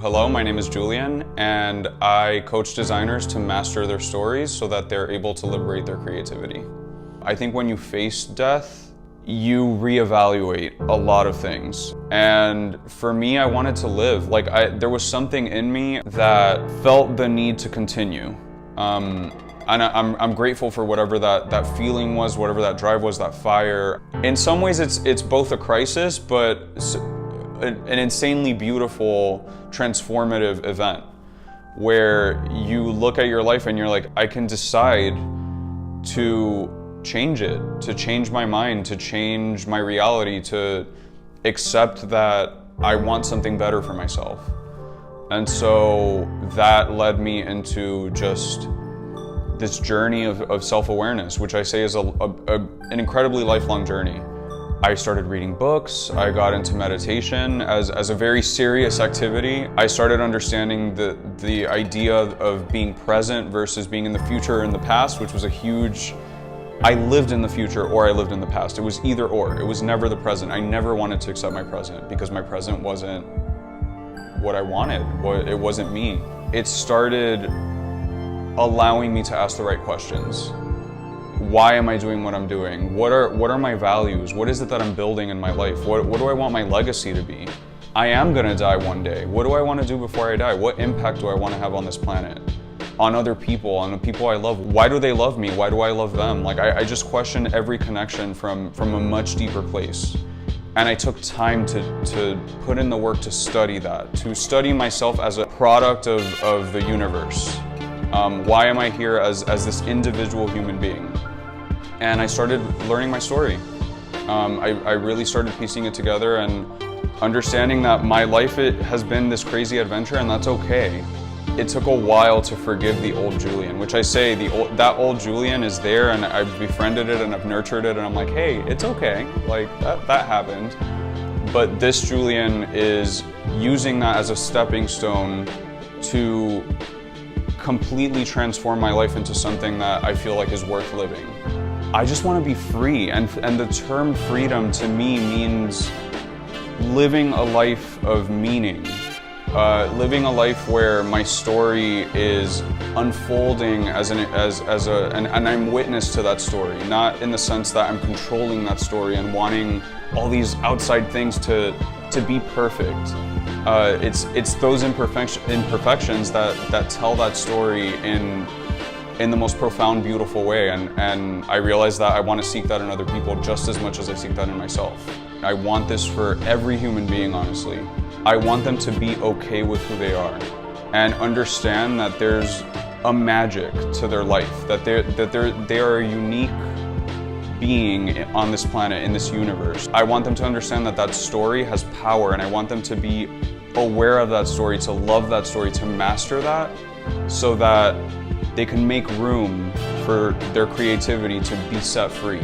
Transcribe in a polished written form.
Hello, my name is Julian, and I coach designers to master their stories so that they're able to liberate their creativity. I think when you face death, you reevaluate a lot of things. And for me, I wanted to live. There was something in me that felt the need to continue. And I'm grateful for whatever that feeling was, whatever that drive was, that fire. In some ways, it's both a crisis, but an insanely beautiful, transformative event where you look at your life and you're like, I can decide to change it, to change my mind, to change my reality, to accept that I want something better for myself. And so that led me into just this journey of self-awareness, which I say is an incredibly lifelong journey. I started reading books, I got into meditation as a very serious activity. I started understanding the idea of being present versus being in the future or in the past, which was a huge, I lived in the future or I lived in the past. It was either or, it was never the present. I never wanted to accept my present because my present wasn't what I wanted, it wasn't me. It started allowing me to ask the right questions. Why am I doing what I'm doing? What are my values? What is it that I'm building in my life? What do I want my legacy to be? I am gonna die one day. What do I want to do before I die? What impact do I want to have on this planet? On other people, on the people I love? Why do they love me? Why do I love them? I just question every connection from a much deeper place. And I took time to put in the work to study that, to study myself as a product of the universe. Why am I here as this individual human being? And I started learning my story. I really started piecing it together and understanding that my life has been this crazy adventure, and that's okay. It took a while to forgive the old Julian, which I say that old Julian is there, and I've befriended it and I've nurtured it, and I'm like, hey, it's okay, like that happened. But this Julian is using that as a stepping stone to completely transform my life into something that I feel like is worth living. I just want to be free, and the term freedom to me means living a life of meaning, living a life where my story is unfolding and I'm witness to that story, not in the sense that I'm controlling that story and wanting all these outside things to be perfect. It's those imperfections that tell that story in the most profound, beautiful way. And I realize that I want to seek that in other people just as much as I seek that in myself. I want this for every human being, honestly. I want them to be okay with who they are and understand that there's a magic to their life, that they are a unique being on this planet, in this universe. I want them to understand that story has power, and I want them to be aware of that story, to love that story, to master that, so that they can make room for their creativity to be set free.